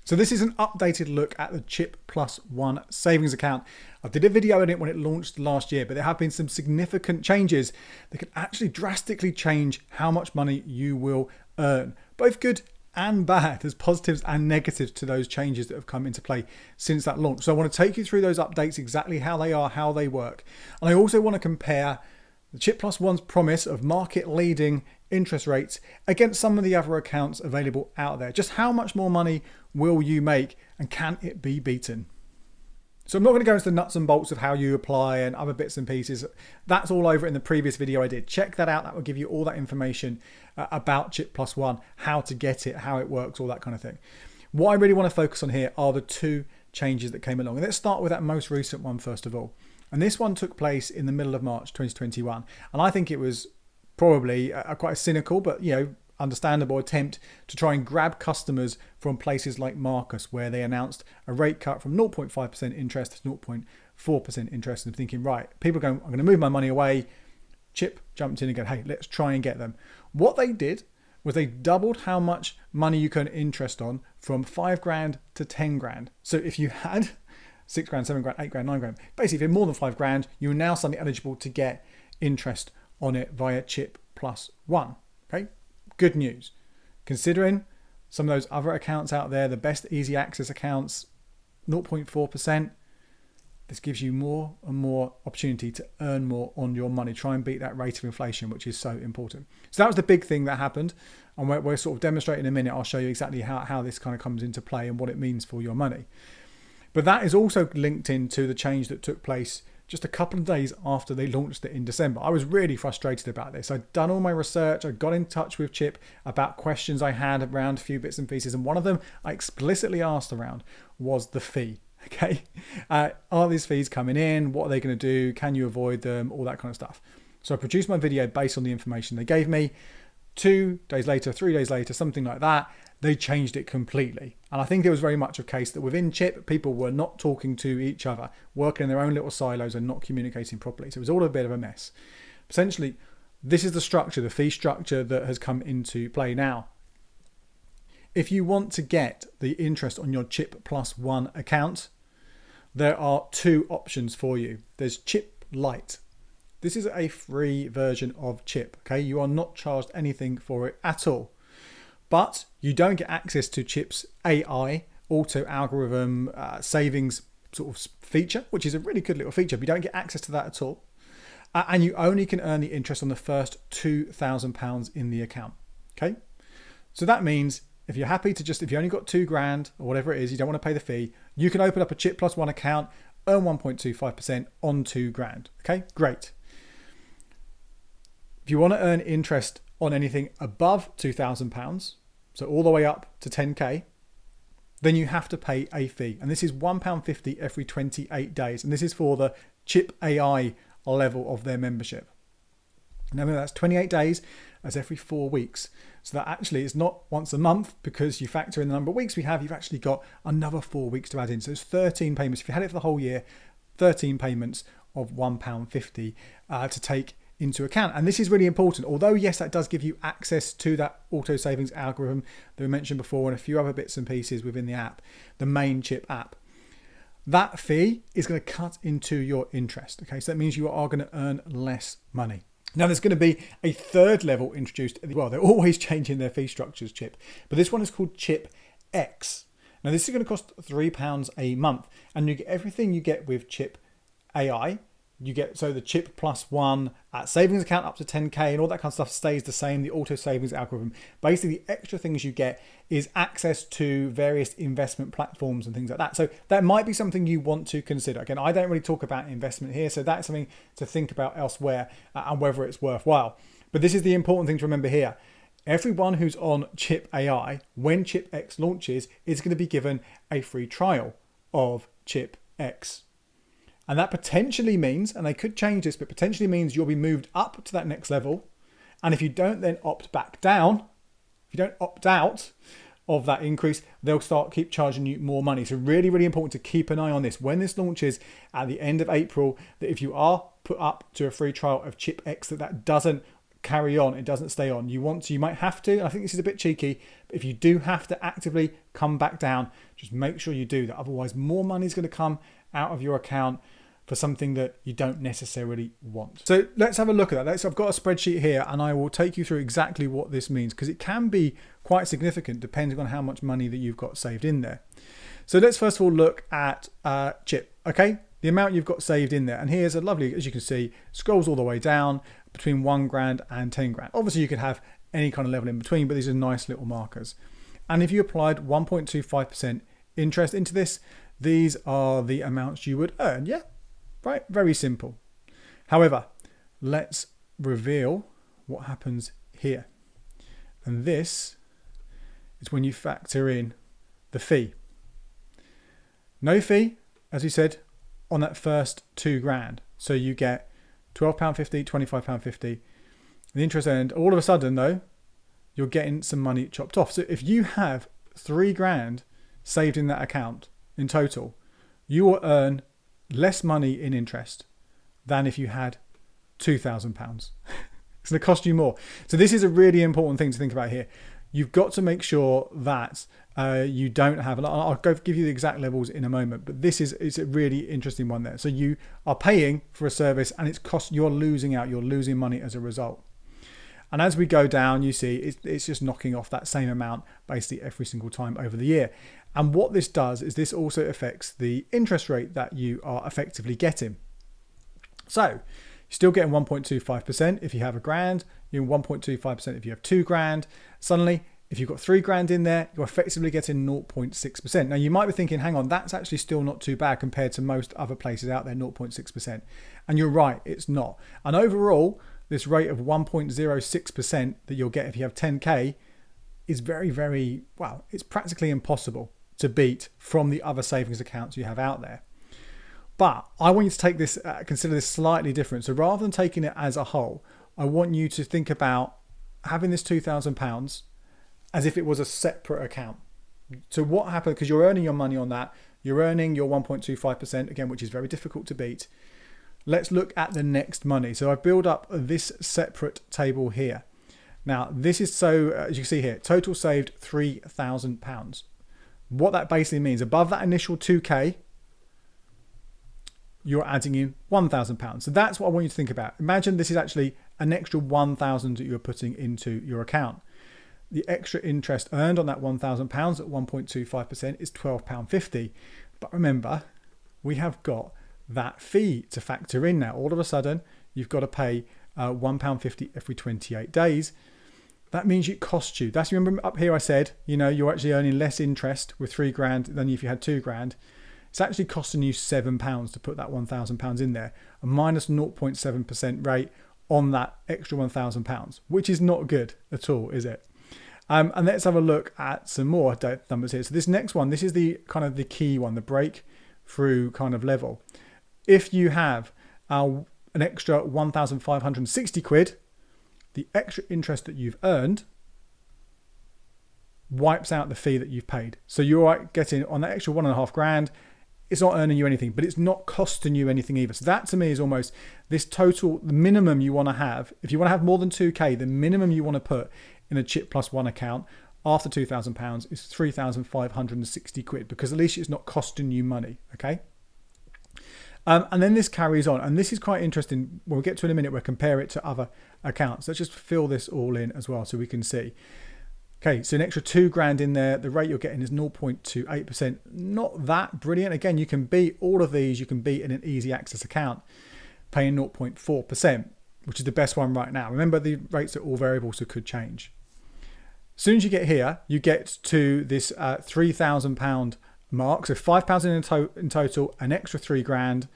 So this is an updated look at the Chip+1 savings account. I did a video on it when it launched last year, but there have been some significant changes that can actually drastically change how much money you will earn, both good and bad. There's positives and negatives to those changes that have come into play since that launch. So I want to take you through those updates, exactly how they are, how they work. And I also want to compare the Chip+1's promise of market-leading interest rates against some of the other accounts available out there. Just how much more money will you make, and can it be beaten? So I'm not going to go into the nuts and bolts of how you apply and other bits and pieces. That's all over in the previous video I did. Check that out. That will give you all that information about Chip+1, how to get it, how it works, all that kind of thing. What I really want to focus on here are the two changes that came along. And let's start with that most recent one first of all. And this one took place in the middle of March 2021. And I think it was probably quite a cynical, but understandable attempt to try and grab customers from places like Marcus, where they announced a rate cut from 0.5% interest to 0.4% interest, and thinking, right, people are going, I'm going to move my money away. Chip jumped in and go, hey, let's try and get them. What they did was they doubled how much money you can interest on from $5,000 to $10,000. So if you had $6,000, $7,000, $8,000, $9,000, basically if you're more than $5,000, you are now suddenly eligible to get interest on it via Chip+1. Okay, good news. Considering some of those other accounts out there, the best easy access accounts, 0.4%, this gives you more and more opportunity to earn more on your money. Try and beat that rate of inflation, which is so important. So that was the big thing that happened. And we're sort of demonstrating in a minute. I'll show you exactly how this kind of comes into play and what it means for your money. But that is also linked into the change that took place just a couple of days after they launched it in December. I was really frustrated about this. I'd done all my research. I got in touch with Chip about questions I had around a few bits and pieces. And one of them I explicitly asked around was the fee. Okay, are these fees coming in? What are they going to do? Can you avoid them? All that kind of stuff. So I produced my video based on the information they gave me. 2 days later, 3 days later, something like that, they changed it completely. And I think it was very much a case that within Chip, people were not talking to each other, working in their own little silos and not communicating properly. So it was all a bit of a mess. Essentially, this is the structure, the fee structure that has come into play now. If you want to get the interest on your Chip+1 account, there are two options for you. There's Chip Lite. This is a free version of Chip. Okay, you are not charged anything for it at all. But you don't get access to Chip's AI, auto algorithm savings sort of feature, which is a really good little feature. But you don't get access to that at all. And you only can earn the interest on the first £2,000 in the account. Okay, so that means if you're happy to if you only got $2,000 or whatever it is, you don't want to pay the fee, you can open up a Chip+1 account, earn 1.25% on $2,000. Okay, great. If you want to earn interest on anything above £2,000, so all the way up to 10K, then you have to pay a fee. And this is £1.50 every 28 days. And this is for the Chip AI level of their membership. Now that's 28 days, that's every 4 weeks. So that actually is not once a month, because you factor in the number of weeks we have, you've actually got another 4 weeks to add in. So it's 13 payments. If you had it for the whole year, 13 payments of £1.50 to take into account. And this is really important. Although, yes, that does give you access to that auto savings algorithm that we mentioned before and a few other bits and pieces within the app, the main Chip app. That fee is going to cut into your interest. Okay, so that means you are going to earn less money. Now, there's going to be a third level introduced. Well, they're always changing their fee structures, Chip. But this one is called Chip X. Now, this is going to cost £3 a month. And you get everything you get with Chip AI. You get, so the Chip+1 savings account up to 10K and all that kind of stuff stays the same. The auto savings algorithm. Basically, the extra things you get is access to various investment platforms and things like that. So that might be something you want to consider. Again, I don't really talk about investment here, so that's something to think about elsewhere and whether it's worthwhile. But this is the important thing to remember here. Everyone who's on Chip AI, when Chip X launches, is going to be given a free trial of Chip X. And that potentially means, and they could change this, but potentially means you'll be moved up to that next level. And if you don't then opt back down, if you don't opt out of that increase, they'll keep charging you more money. So really, really important to keep an eye on this. When this launches at the end of April, that if you are put up to a free trial of Chip X, that doesn't carry on, it doesn't stay on. You might have to, I think this is a bit cheeky, but if you do have to actively come back down, just make sure you do that. Otherwise, more money is going to come out of your account for something that you don't necessarily want. So let's have a look at that. I've got a spreadsheet here and I will take you through exactly what this means, because it can be quite significant depending on how much money that you've got saved in there. So let's first of all look at Chip, okay? The amount you've got saved in there. And here's a lovely, as you can see, scrolls all the way down between 1 grand and 10 grand. Obviously you could have any kind of level in between, but these are nice little markers. And if you applied 1.25% interest into this, these are the amounts you would earn. Yeah, right, very simple. However, let's reveal what happens here. And this is when you factor in the fee. No fee, as we said, on that first 2 grand. So you get £12.50, £25.50. The interest earned. All of a sudden though, you're getting some money chopped off. So if you have 3 grand saved in that account in total, you will earn less money in interest than if you had £2,000. It's going to cost you more. So this is a really important thing to think about here. You've got to make sure that you don't have, and I'll give you the exact levels in a moment, but this is a really interesting one there. So you are paying for a service and you're losing out, you're losing money as a result. And as we go down, you see it's just knocking off that same amount basically every single time over the year. And what this does is this also affects the interest rate that you are effectively getting. So you're still getting 1.25% if you have a grand, you're 1.25% if you have 2 grand. Suddenly, if you've got 3 grand in there, you're effectively getting 0.6%. Now you might be thinking, hang on, that's actually still not too bad compared to most other places out there, 0.6%. And you're right, it's not. And overall, this rate of 1.06% that you'll get if you have 10K is very, very, well, it's practically impossible to beat from the other savings accounts you have out there. But I want you to take this, consider this slightly different. So rather than taking it as a whole, I want you to think about having this £2,000 as if it was a separate account. So what happened, because you're earning your money on that, you're earning your 1.25% again, which is very difficult to beat. Let's look at the next money. So I've built up this separate table here. Now this is so, as you can see here, total saved £3,000. What that basically means, above that initial 2K, you're adding in £1,000. So that's what I want you to think about. Imagine this is actually an extra 1,000 that you're putting into your account. The extra interest earned on that £1,000 at 1.25% is £12.50. But remember, we have got that fee to factor in now. All of a sudden, you've got to pay £1.50 every 28 days. That means it costs you. That's, remember up here I said, you know, you're actually earning less interest with 3 grand than if you had 2 grand. It's actually costing you £7 to put that £1,000 in there, a minus 0.7% rate on that extra £1,000, which is not good at all, is it? And let's have a look at some more numbers here. So this next one, this is the kind of the key one, the breakthrough kind of level. If you have an extra 1,560 quid, the extra interest that you've earned wipes out the fee that you've paid. So you're getting on that extra 1.5 grand, it's not earning you anything, but it's not costing you anything either. So that to me is almost this total, the minimum you want to have. If you want to have more than 2K, the minimum you want to put in a Chip+1 account after £2,000 is 3,560 quid, because at least it's not costing you money, okay? And then this carries on, and this is quite interesting. When we get to in a minute, we'll compare it to other accounts. Let's just fill this all in as well so we can see. Okay, so an extra 2 grand in there. The rate you're getting is 0.28%. Not that brilliant. Again, you can beat all of these. You can beat in an easy access account, paying 0.4%, which is the best one right now. Remember, the rates are all variable, so could change. As soon as you get here, you get to this £3,000 mark. So £5 in total, an extra 3 grand.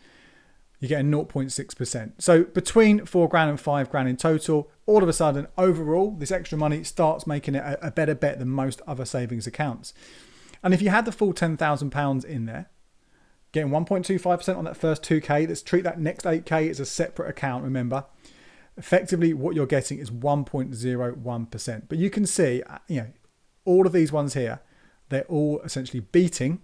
You're getting 0.6%. So between 4 grand and 5 grand in total, all of a sudden, overall, this extra money starts making it a better bet than most other savings accounts. And if you had the full £10,000 in there, getting 1.25% on that first 2K, let's treat that next 8K as a separate account, remember. Effectively, what you're getting is 1.01%. But you can see, you know, all of these ones here, they're all essentially beating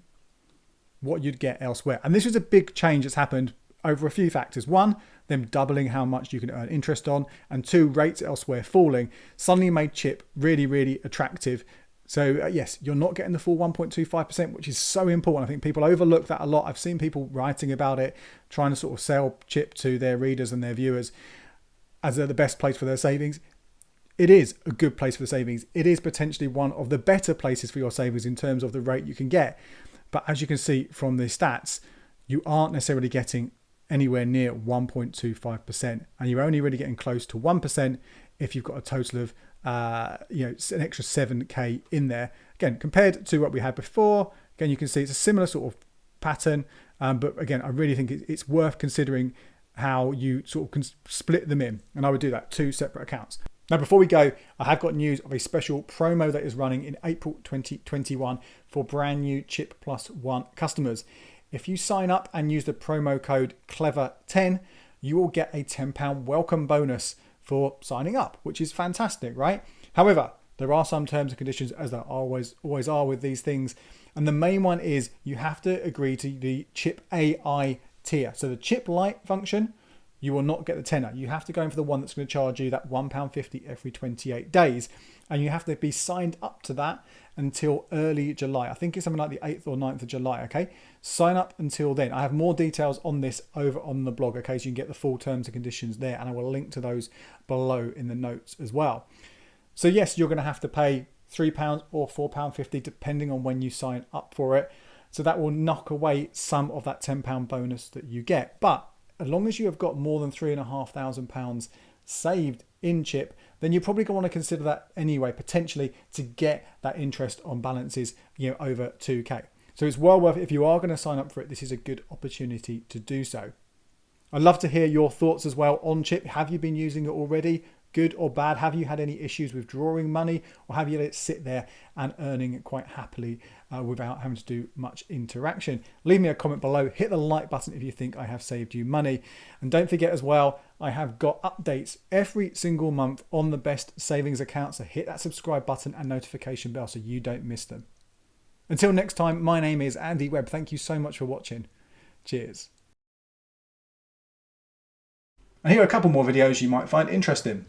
what you'd get elsewhere. And this was a big change that's happened over a few factors. One, them doubling how much you can earn interest on, and two, rates elsewhere falling, suddenly made Chip really, really attractive. So yes, you're not getting the full 1.25%, which is so important. I think people overlook that a lot. I've seen people writing about it, trying to sort of sell Chip to their readers and their viewers as the best place for their savings. It is a good place for the savings. It is potentially one of the better places for your savings in terms of the rate you can get. But as you can see from the stats, you aren't necessarily getting anywhere near 1.25%, and you're only really getting close to 1% if you've got a total of an extra 7k in there. Again, compared to what we had before, again, you can see it's a similar sort of pattern, but again, I really think it's worth considering how you sort of can split them in, and I would do that, 2 separate accounts. Now, before we go, I have got news of a special promo that is running in April 2021 for brand new Chip+1 customers. If you sign up and use the promo code CLEVER10, you will get a £10 welcome bonus for signing up, which is fantastic, right? However, there are some terms and conditions, as there always are with these things. And the main one is you have to agree to the Chip AI tier. So the Chip Lite function, you will not get the tenner. You have to go in for the one that's going to charge you that £1.50 every 28 days. And you have to be signed up to that until early July. I think it's something like the 8th or 9th of July, okay? Sign up until then. I have more details on this over on the blog, okay? So you can get the full terms and conditions there, and I will link to those below in the notes as well. So yes, you're going to have to pay £3 or £4.50 depending on when you sign up for it. So that will knock away some of that £10 bonus that you get. But as long as you have got more than £3,500 saved in Chip, then you're probably going to want to consider that anyway, potentially, to get that interest on balances, over 2k. So it's well worth it. If you are going to sign up for it, this is a good opportunity to do so. I'd love to hear your thoughts as well on Chip. Have you been using it already? Good or bad? Have you had any issues withdrawing money, or have you let it sit there and earning it quite happily without having to do much interaction? Leave me a comment below. Hit the like button if you think I have saved you money. And don't forget as well, I have got updates every single month on the best savings accounts. So hit that subscribe button and notification bell so you don't miss them. Until next time, my name is Andy Webb. Thank you so much for watching. Cheers. And here are a couple more videos you might find interesting.